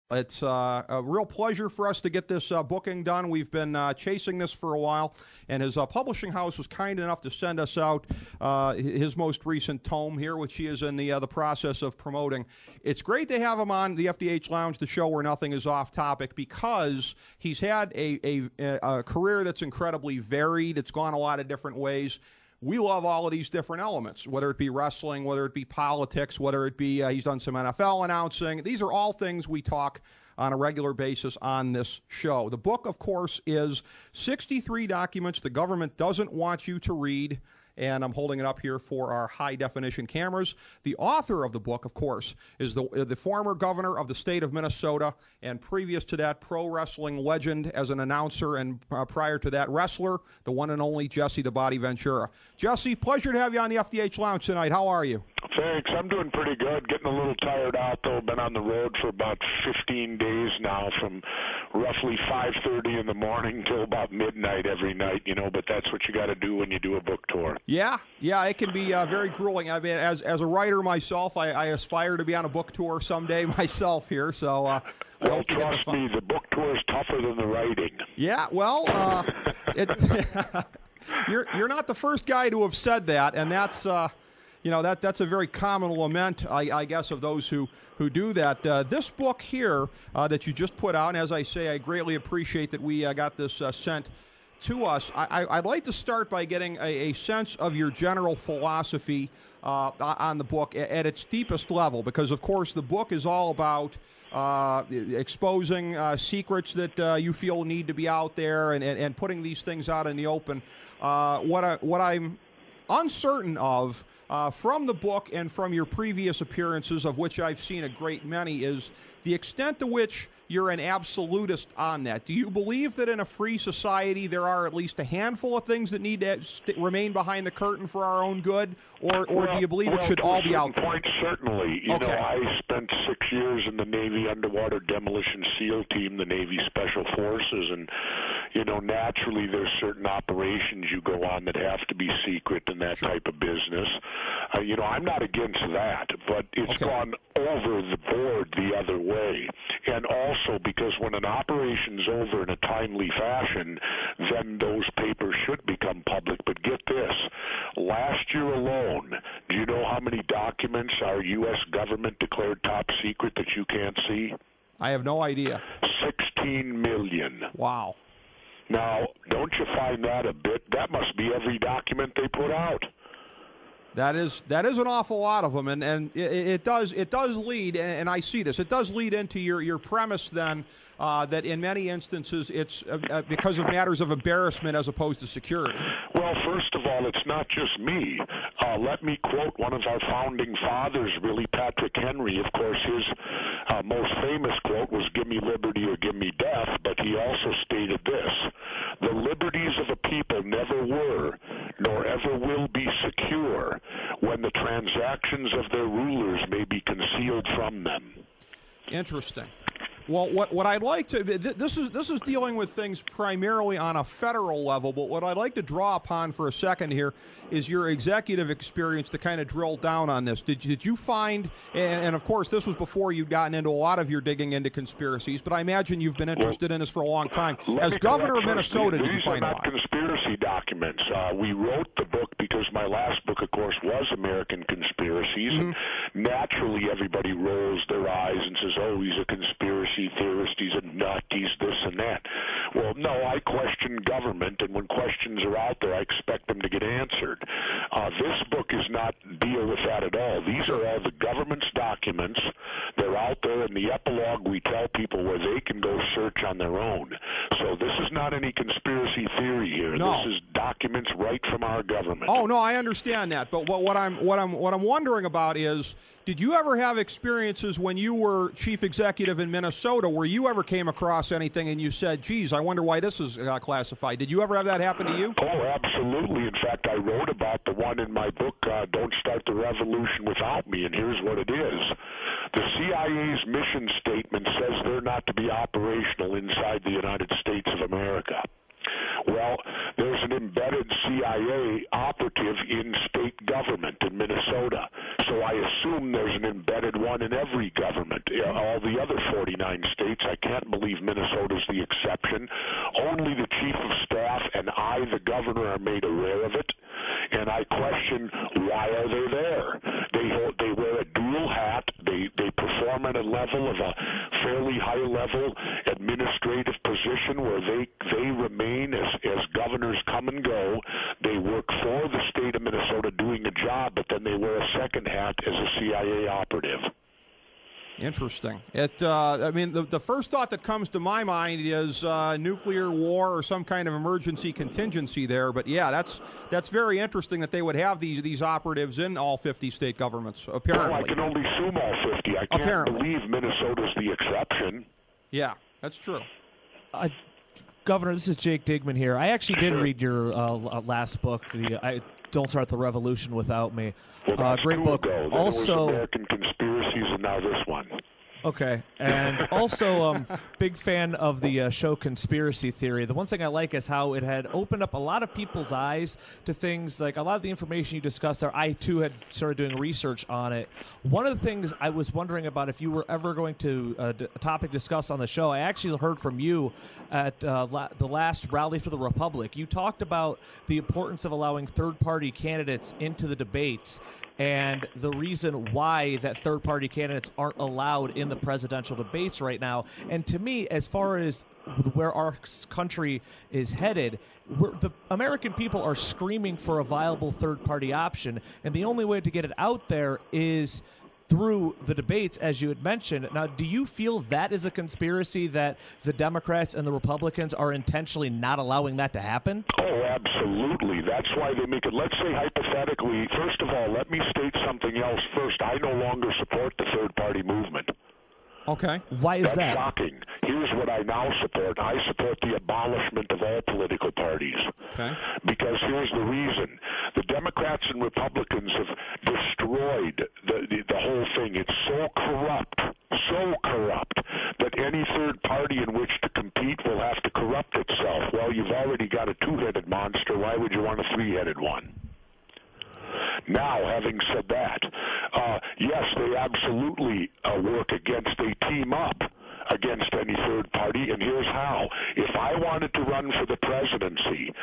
It's a real pleasure for us to get this booking done. We've been chasing this for a while, and his publishing house was kind enough to send us out his most recent tome here, which he is in the process of promoting. It's great to have him on the FDH Lounge, the show where nothing is off topic, because he's had a career that's incredibly varied. It's gone a lot of different ways. We love all of these different elements, whether it be wrestling, whether it be politics, whether it be he's done some NFL announcing. These are all things we talk on a regular basis on this show. The book, of course, is 63 documents the government doesn't want you to read, and I'm holding it up here for our high-definition cameras. The author of the book, of course, is the former governor of the state of Minnesota, and previous to that, pro wrestling legend as an announcer, and prior to that, wrestler, the one and only Jesse "The Body" Ventura. Jesse, pleasure to have you on the FDH Lounge tonight. How are you? Thanks. I'm doing pretty good. Getting a little tired out, though. Been on the road for about 15 days now, from roughly 5:30 in the morning till about midnight every night, but that's what you got to do when you do a book tour. Yeah, it can be very grueling. I mean, as a writer myself, I aspire to be on a book tour someday myself here, so I hope to get the fun. Me, the book tour is tougher than the writing. Yeah, well, you're not the first guy to have said that, and that's that's a very common lament, I guess, of those who do that. This book here that you just put out, and as I say, I greatly appreciate that we got this sent to us. I'd like to start by getting a sense of your general philosophy on the book at its deepest level, because, of course, the book is all about exposing secrets that you feel need to be out there and putting these things out in the open. What I'm uncertain of from the book and from your previous appearances, of which I've seen a great many, is the extent to which you're an absolutist on that. Do you believe that in a free society there are at least a handful of things that need to remain behind the curtain for our own good, or do you believe it should all be out there? Point, certainly. I spent 6 years in the Navy Underwater Demolition SEAL Team, the Navy Special Forces, and naturally there's certain operations you go on that have to be secret and that type of business. I'm not against that, but it's gone over the board the other way. And also because when an operation's over in a timely fashion, then those papers should become public. But get this, last year alone, do you know how many documents our U.S. government declared top secret that you can't see? I have no idea. 16 million. Wow. Now, don't you find that a bit? That must be every document they put out. That is an awful lot of them, and it does lead, and I see this. It does lead into your premise then that in many instances it's because of matters of embarrassment as opposed to security. Well, first of all, it's not just me. Let me quote one of our founding fathers, Willie Patrick Henry. Of course, his most famous quote was, "Give me liberty or give me death," but he also stated this: "The liberties of a people never were, nor ever will be secure, when the transactions of their rulers may be concealed from them." Interesting. Well, what I'd like to this is dealing with things primarily on a federal level, but what I'd like to draw upon for a second here is your executive experience to kind of drill down on this. Did you find, and of course this was before you'd gotten into a lot of your digging into conspiracies, but I imagine you've been interested in this for a long time. As governor of Minnesota, did you find a lot? These are not conspiracy documents. We wrote the book because my last book, of course, was American Conspiracies. Mm-hmm. And naturally, everybody rolls their eyes and says, "Oh, he's a conspiracy theorist, he's a nut, he's this and that." Well, no, I question government, and when questions are out there, I expect them to get answered. This book is not deal with that at all. These are all the government's documents. They're out there. In the epilogue, we tell people where they can go search on their own. So this is not any conspiracy theory here. No. This is documents right from our government. Oh no, I understand that. But what I'm wondering about is, did you ever have experiences when you were chief executive in Minnesota where you ever came across anything and you said, "Geez, I wonder why this is classified"? Did you ever have that happen to you? Oh, absolutely. In fact, I wrote about the one in my book, Don't Start the Revolution Without Me, and here's what it is. The CIA's mission statement says they're not to be operational inside the United States of America. Well, there's an embedded CIA operative in state government in Minnesota. So I assume there's an embedded one in every government, all the other 49 49 states. I can't believe Minnesota's the exception. Only the chief of staff and I, the governor, are made aware of it. And I question, why are they there? They wear a dual hat. They perform at a level of a fairly high-level administrative position where they remain as governors come and go. They work for the state of Minnesota doing a job, but then they wear a second hat as a CIA operative. Interesting. I mean, the first thought that comes to my mind is nuclear war or some kind of emergency contingency there. But yeah, that's very interesting that they would have these operatives in all 50 state governments. Apparently, well, I can only assume all 50. I can't believe Minnesota's the exception. Yeah, that's true. Governor, this is Jake Digman here. I actually did read your last book, Don't Start the Revolution Without Me. Well, great book. Ago. Also, was American Conspiracies, and now this one. Okay, and also big fan of the show Conspiracy Theory. The one thing I like is how it had opened up a lot of people's eyes to things like a lot of the information you discussed there. I, too, had started doing research on it. One of the things I was wondering about if you were ever going to a topic discussed on the show, I actually heard from you at the last Rally for the Republic. You talked about the importance of allowing third-party candidates into the debates and the reason why that third-party candidates aren't allowed in the presidential debates right now. And to me, as far as where our country is headed, the American people are screaming for a viable third-party option, and the only way to get it out there is through the debates, as you had mentioned. Now, do you feel that is a conspiracy, that the Democrats and the Republicans are intentionally not allowing that to happen? Oh, absolutely. That's why they make it. Let's say hypothetically, first of all, let me state something else first. I no longer support the third-party movement. Okay. Why is that? That's shocking. Here's what I now support. I support the abolishment of all political parties. Okay. Because here's the reason. The Democrats and Republicans have destroyed the whole thing. It's so corrupt that any third party in which to compete will have to corrupt itself. Well, you've already got a two-headed monster. Why would you want a three-headed one? Now, having said that, yes, they absolutely work against a team up against any third party, and here's how. If I wanted to run for the presidency,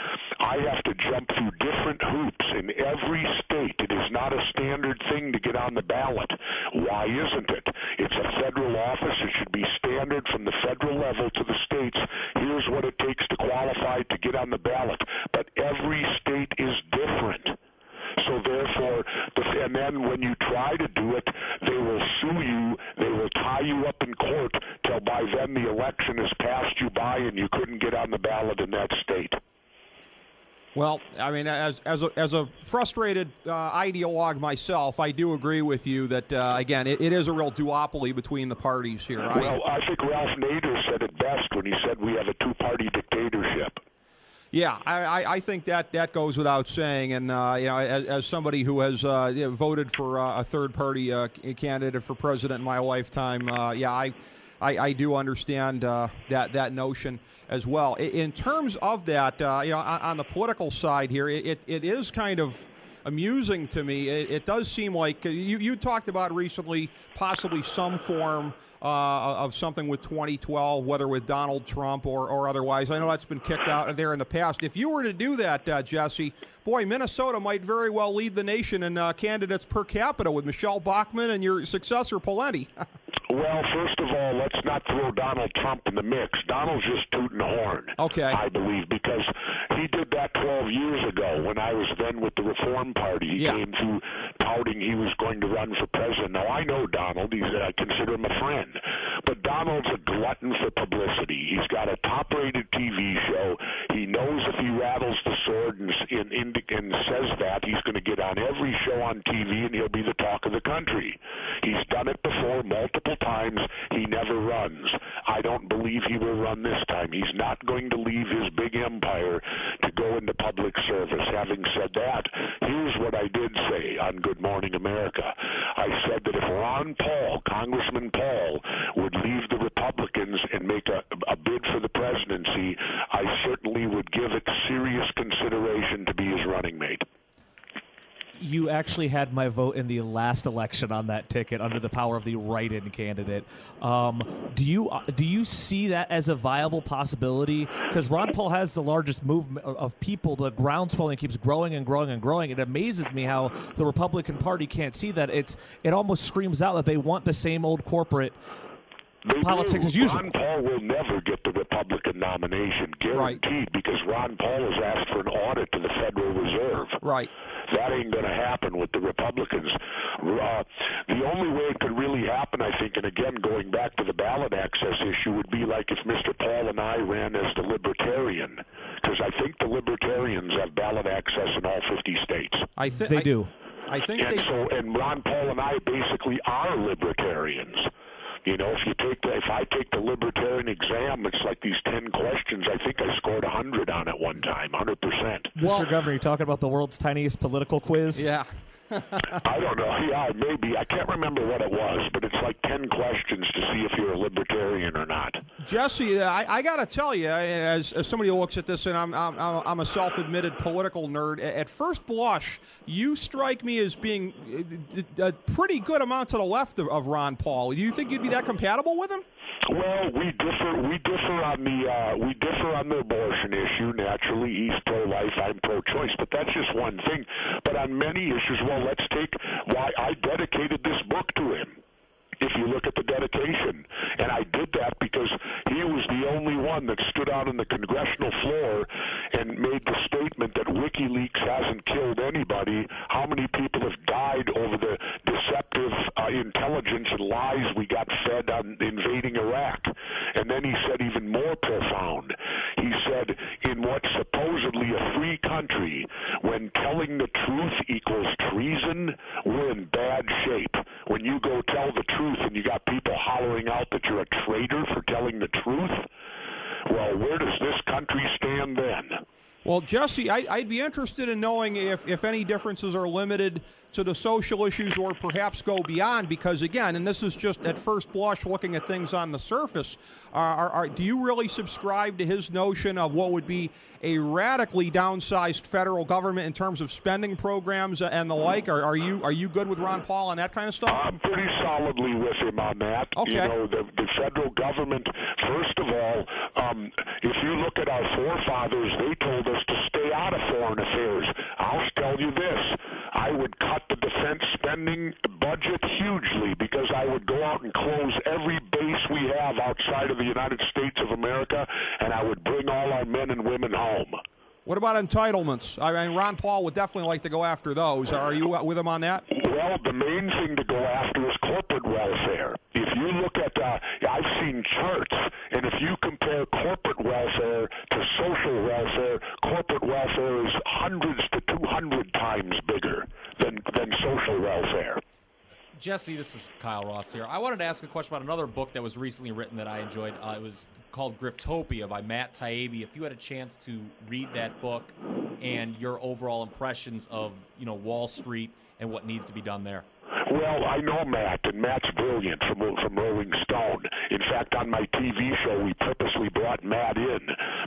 I have to jump through different hoops in every state. It is not a standard thing to get on the ballot. Why isn't it? It's a federal office. It should be standard from the federal level to the states. Here's what it takes to qualify to get on the ballot. But every state is different. So therefore, and then when you try to do it, they will sue you, they will tie you up in court till by then the election has passed you by and you couldn't get on the ballot in that state. Well, I mean, as a frustrated ideologue myself, I do agree with you that, again, it is a real duopoly between the parties here. Well, I think Ralph Nader said it best when he said we have a two-party dictatorship. Yeah, I think that goes without saying, and as somebody who has voted for a third-party candidate for president in my lifetime, I do understand that notion as well. In terms of that, on the political side here, it is kind of amusing to me. It does seem like you talked about recently possibly some form of something with 2012, whether with Donald Trump or otherwise. I know that's been kicked out there in the past. If you were to do that, Jesse, boy, Minnesota might very well lead the nation in candidates per capita with Michelle Bachmann and your successor, Pawlenty. Well, first of all, let's not throw Donald Trump in the mix. Donald's just tooting the horn, okay, I believe, because he did that 12 years ago when I was then with the Reform Party. He came through touting he was going to run for president. Now, I know Donald. I consider him a friend. But Donald's a glutton for publicity. He's got a top-rated TV show. He knows if he rattles the sword and says that, he's going to get on every show on TV and he'll be the talk of the country. He's done it before multiple times. He never runs. I don't believe he will run this time. He's not going to leave his big empire to go into public service. Having said that, here's what I did say on Good Morning America. I said that if Ron Paul, Congressman Paul, would leave the Republicans and make a bid for the presidency, I certainly would give it serious consideration to be his running mate. You actually had my vote in the last election on that ticket under the power of the write-in candidate. Do you see that as a viable possibility? Because Ron Paul has the largest movement of people. The groundswelling keeps growing and growing and growing. It amazes me how the Republican Party can't see that. It almost screams out that they want the same old corporate politics as usual. Ron Paul will never get the Republican nomination, guaranteed, because Ron Paul has asked for an audit to the Federal Reserve. Right. That ain't going to happen with the Republicans. The only way it could really happen, I think, and again, going back to the ballot access issue, would be like if Mr. Paul and I ran as the Libertarian, because I think the Libertarians have ballot access in all 50 states. They do. I think and Ron Paul and I basically are Libertarians. You know, if I take the Libertarian exam, it's like these 10 questions. I think I scored 100 on it one time, 100%. Mr. Governor, you talking about the world's tiniest political quiz? Yeah. I don't know. Yeah, maybe. I can't remember what it was, but it's like 10 questions to see if you're a Libertarian or not. Jesse, I got to tell you, as somebody who looks at this, and I'm a self-admitted political nerd, at first blush, you strike me as being a pretty good amount to the left of Ron Paul. Do you think you'd be that compatible with him? Well, we differ on the abortion issue. Naturally, he's pro-life, I'm pro-choice, but that's just one thing. But on many issues, well, let's take why I dedicated this book to him. If you look at the dedication, and I did that because he was the only one that stood out on the congressional floor and made the statement that WikiLeaks hasn't killed anybody. How many people have died over the deceptive intelligence and lies we got fed on invading Iraq? And then he said even more profound. He said, in what's supposedly a free country, when telling the truth equals treason, we're in bad shape. When you go tell the truth and you got people hollering out that you're a traitor for telling the truth, well, where does this country stand then? Well, Jesse, I'd be interested in knowing if any differences are limited to the social issues or perhaps go beyond, because, again, and this is just at first blush looking at things on the surface, do you really subscribe to his notion of what would be a radically downsized federal government in terms of spending programs and the like? Are you good with Ron Paul on that kind of stuff? I'm pretty solidly with him on that. Okay. You know, the federal government, first of all, if you look at our forefathers, they told us to stay out of foreign affairs. I'll tell you this, I would cut the defense spending budget hugely, because I would go out and close every base we have outside of the United States of America, and I would bring all our men and women home. What about entitlements? I mean, Ron Paul would definitely like to go after those. Are you with him on that? Well, the main thing to go after is corporate welfare. If you look at, I've seen charts, and if you compare corporate welfare to social welfare, corporate welfare is hundreds to 200 times bigger than social welfare. Jesse, this is Kyle Ross here. I wanted to ask a question about another book that was recently written that I enjoyed. It was called Griftopia by Matt Taibbi. If you had a chance to read that book and your overall impressions of, Wall Street and what needs to be done there. Well, I know Matt, and Matt's brilliant from Rolling Stone. In fact, on my TV show, we purposely brought Matt in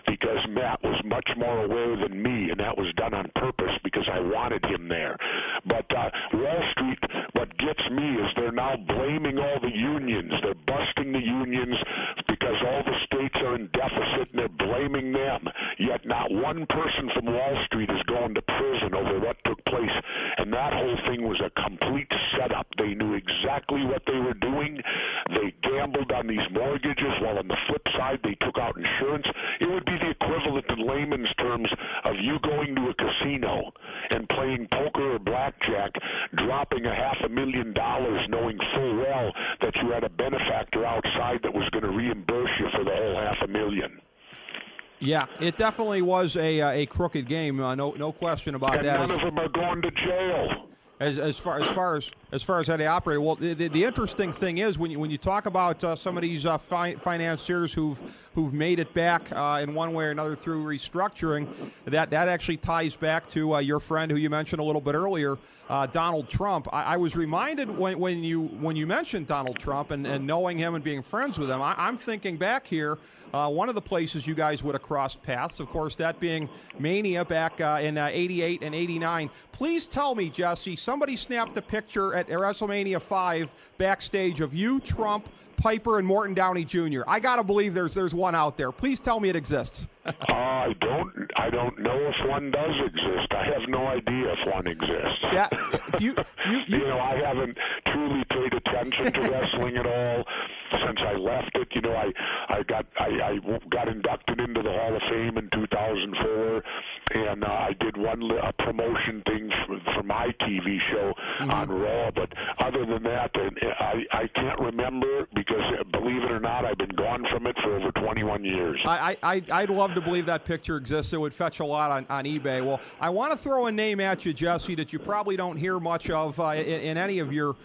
because Matt was much more aware than me, and that was done on purpose because I wanted him there. But Wall Street, what gets me is they're now blaming all the unions. They're busting the unions because all the states are in deficit, and they're blaming them. Yet not one person from Wall Street is going to prison over what took place, and that whole thing was a complete setup. They knew exactly what they were doing. They gambled on these mortgages, while on the flip side, they took out insurance. It would be the equivalent in layman's terms of you going to a casino and playing poker or blackjack, dropping $500,000 knowing full well that you had a benefactor outside that was going to reimburse you for the whole $500,000. Yeah, it definitely was a crooked game. No question about that. And none of them are going to jail. As far as how they operate, well, the interesting thing is when you talk about some of these financiers who've made it back in one way or another through restructuring, that actually ties back to your friend who you mentioned a little bit earlier, Donald Trump. I was reminded when you mentioned Donald Trump and knowing him and being friends with him, I'm thinking back here. One of the places you guys would have crossed paths, of course, that being Mania back in '88 and '89. Please tell me, Jesse, somebody snapped a picture at WrestleMania 5 backstage of you, Trump, Piper, and Morton Downey Jr. I got to believe there's one out there. Please tell me it exists. I don't know if one does exist. I have no idea if one exists. Yeah, you know, I haven't truly paid attention to wrestling at all since I left it. You know, I got inducted into the Hall of Fame in 2004, and I did a promotion thing for my TV show on Raw. But other than that, I can't remember because, believe it or not, I've been gone from it for over 21 years. I'd love to believe that picture exists. It would fetch a lot on eBay. Well, I want to throw a name at you, Jesse, that you probably don't hear much of in any of your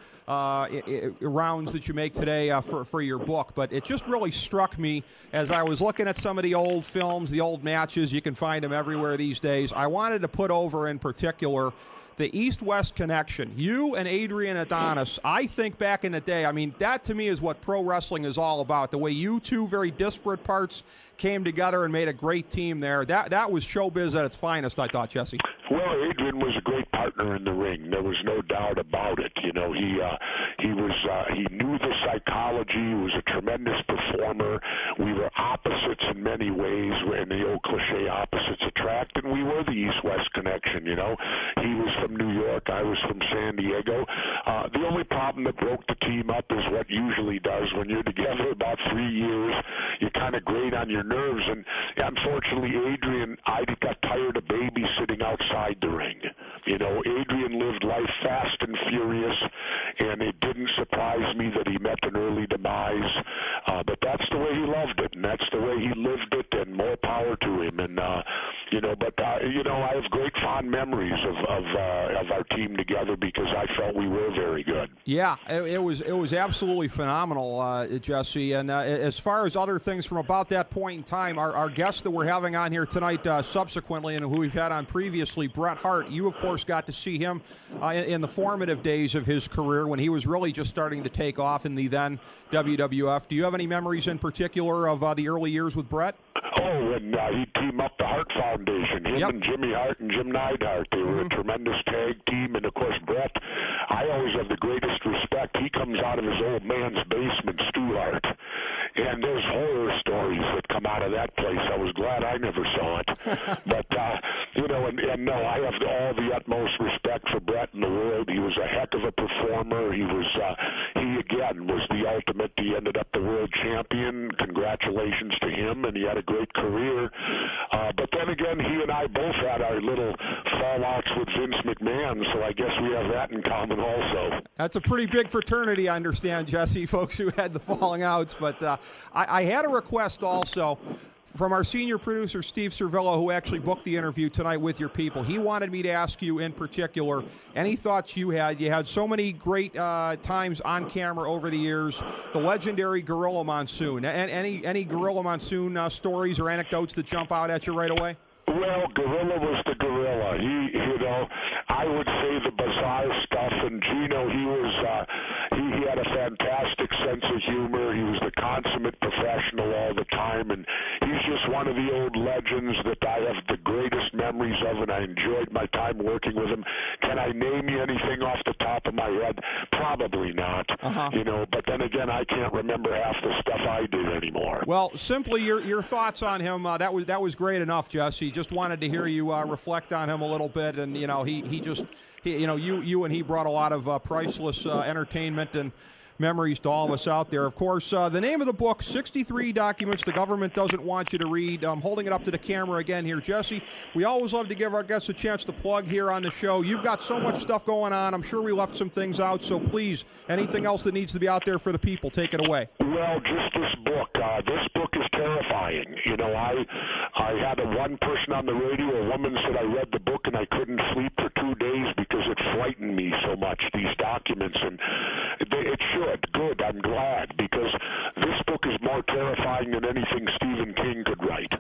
rounds that you make today for your book, but it just really struck me as I was looking at some of the old films, the old matches. You can find them everywhere these days. I wanted to put over in particular the East-West connection. You and Adrian Adonis, I think back in the day, I mean, that to me is what pro wrestling is all about. The way you two very disparate parts came together and made a great team there. That was showbiz at its finest, I thought, Jesse. Well, Adrian was a great partner in the ring. There was no doubt about it. You know, he knew the psychology. He was a tremendous performer. We were opposites in many ways, and the old cliche opposites attract, and we were the East-West connection, you know. He was from New York. I was from San Diego. The only problem that broke the team up is what usually does when you're together about 3 years. You kind of grate on your nerves, and unfortunately, Adrian, I got tired of babysitting outside the ring. You know, Adrian lived life fast and furious, and it didn't surprise me that he met an early demise. But that's the way he loved it, and that's the way he lived it, and more power to him. And you know, but you know, I have great fond memories of our team together because I felt we were very good. Yeah, it was absolutely phenomenal, Jesse. And as far as other things from about that point in time, our guest that we're having on here tonight subsequently, and who we've had on previously, Bret Hart, you of course got to see him in the formative days of his career when he was really just starting to take off in the then WWF. Do you have any memories in particular of the early years with Bret? Oh, and he'd team up the Hart Foundation, him and Jimmy Hart and Jim Neidhart. They were a tremendous tag team, and of course, Bret, I always have the greatest respect. He comes out of his old man's basement, Stu Hart, and there's horror stories that come out of that place. I was glad I never saw it. But, you know, and no, I have all the utmost respect for Bret in the world. He was a heck of a performer. He again was the ultimate. He ended up the world champion. Congratulations to him, and he had a great career. But then again, he and I both had our little fallouts with Vince McMahon, so I guess we have that in common also. That's a pretty big fraternity, I understand, Jesse, folks who had the falling outs. But I had a request also from our senior producer, Steve Cervillo, who actually booked the interview tonight with your people. He wanted me to ask you in particular any thoughts you had. You had so many great times on camera over the years. The legendary Gorilla Monsoon. Any Gorilla Monsoon stories or anecdotes that jump out at you right away? Well, Gorilla was the Gorilla. He, you know, I would say the bizarre stuff. And Gino, he had a fantastic sense of humor. He was the consummate professional all the time, and he's just one of the old legends that I have the greatest memories of, and I enjoyed my time working with him. Can I name you anything off the top of my head? Probably not. You know, but then again, I can't remember half the stuff I did anymore. Well, simply your thoughts on him. That was great enough, Jesse. Just wanted to hear you reflect on him a little bit, and you know, he you know, you and he brought a lot of priceless entertainment and memories to all of us out there. Of course, the name of the book, 63 Documents the Government Doesn't Want You to Read. I'm holding it up to the camera again here. Jesse, we always love to give our guests a chance to plug here on the show. You've got so much stuff going on. I'm sure we left some things out, so please, anything else that needs to be out there for the people, take it away. Well, just this book. This book is terrifying. You know, I had one person on the radio, a woman said I read the book and I couldn't sleep for 2 days because it frightened me so much, these documents, and it should. Good, I'm glad, because this book is more terrifying than anything Stephen King could write.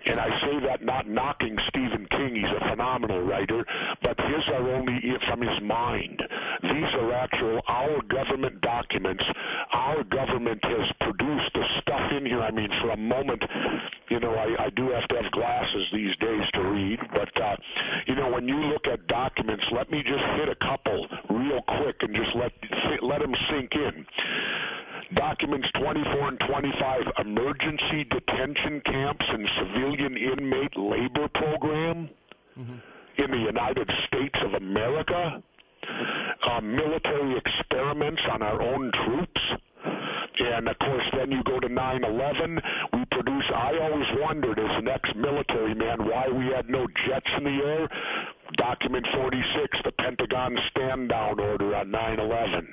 And I say that not knocking Stephen King. He's a phenomenal writer, but his are only from his mind. These are actual, our government documents. Our government has produced the stuff in here. I mean, for a moment, You know, I do have to have glasses these days to read, but, you know, when you look at documents, let me just hit a couple real quick and just let them sink in. Documents 24 and 25, emergency detention camps and civilian inmate labor program in the United States of America, military experiments on our own troops. And, of course, then you go to 9/11. We produce, I always wondered as an ex-military man why we had no jets in the air. Document 46, the Pentagon stand-down order on 9/11.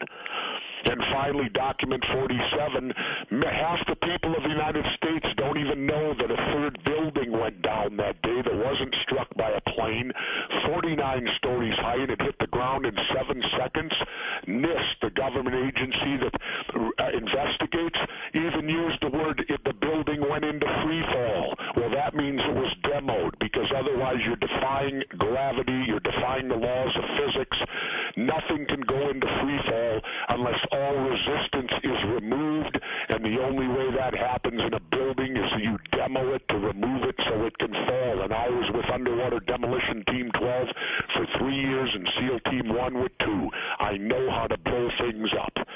And finally, document 47, half the people of the United States don't even know that a third building went down that day that wasn't struck by a plane, 49 stories high, and it hit the ground in 7 seconds. NIST, the government agency that investigates, even used the word the building went into free fall. Well, that means it was demoed, because otherwise you're defying gravity, you're defying the laws of physics. Nothing can go into free fall unless all resistance is removed, and the only way that happens in a building is you demo it to remove it so it can fall. And I was with Underwater Demolition Team 12 for 3 years and SEAL Team 1 with 2. I know how to blow things up.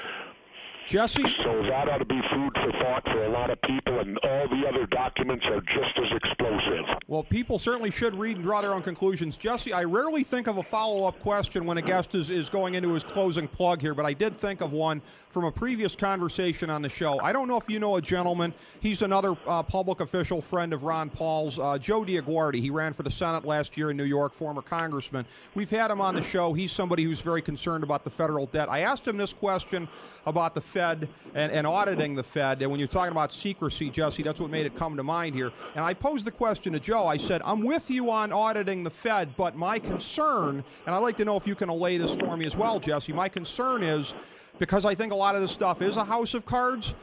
Jesse? So that ought to be food for thought for a lot of people, and all the other documents are just as explosive. Well, people certainly should read and draw their own conclusions. Jesse, I rarely think of a follow-up question when a guest is going into his closing plug here, but I did think of one from a previous conversation on the show. I don't know if you know a gentleman. He's another public official friend of Ron Paul's, Joe DiAguardi. He ran for the Senate last year in New York, former congressman. We've had him on the show. He's somebody who's very concerned about the federal debt. I asked him this question about the Fed and auditing the Fed. And when you're talking about secrecy, Jesse, that's what made it come to mind here. And I posed the question to Joe. I said, I'm with you on auditing the Fed, but my concern, and I'd like to know if you can allay this for me as well, Jesse, my concern is, because I think a lot of this stuff is a house of cards,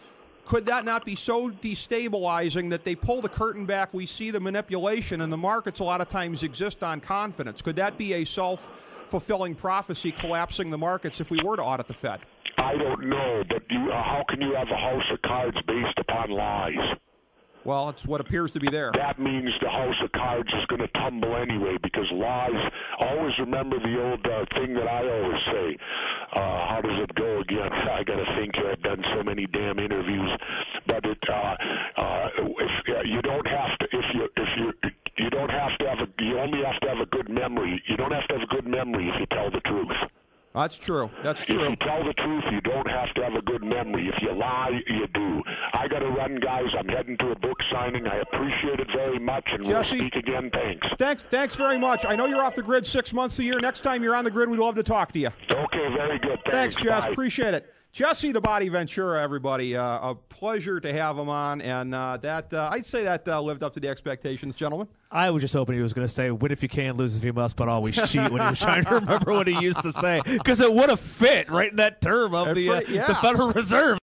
could that not be so destabilizing that they pull the curtain back, we see the manipulation, and the markets a lot of times exist on confidence? Could that be a self-fulfilling prophecy, collapsing the markets if we were to audit the Fed? I don't know, but how can you have a house of cards based upon lies? Well, it's what appears to be there. That means the house of cards is going to tumble anyway, because lies, always remember the old thing that I always say. How does it go again? I got to think here. I've done so many damn interviews. But it, if you don't have to, you don't have to have you only have to have a good memory. You don't have to have a good memory if you tell the truth. That's true. That's true. If you tell the truth, you don't have to have a good memory. If you lie, you do. I got to run, guys. I'm heading to a book signing. I appreciate it very much, and Jesse, we'll speak again. Thanks. Thanks very much. I know you're off the grid 6 months a year. Next time you're on the grid, we'd love to talk to you. Okay, very good. Thanks, Jess. Bye. Appreciate it. Jesse the Body Ventura, everybody. A pleasure to have him on, and I'd say that lived up to the expectations, gentlemen. I was just hoping he was going to say, win if you can, lose if you must, but always cheat, when he was trying to remember what he used to say, because it would have fit right in that term of the Federal Reserve.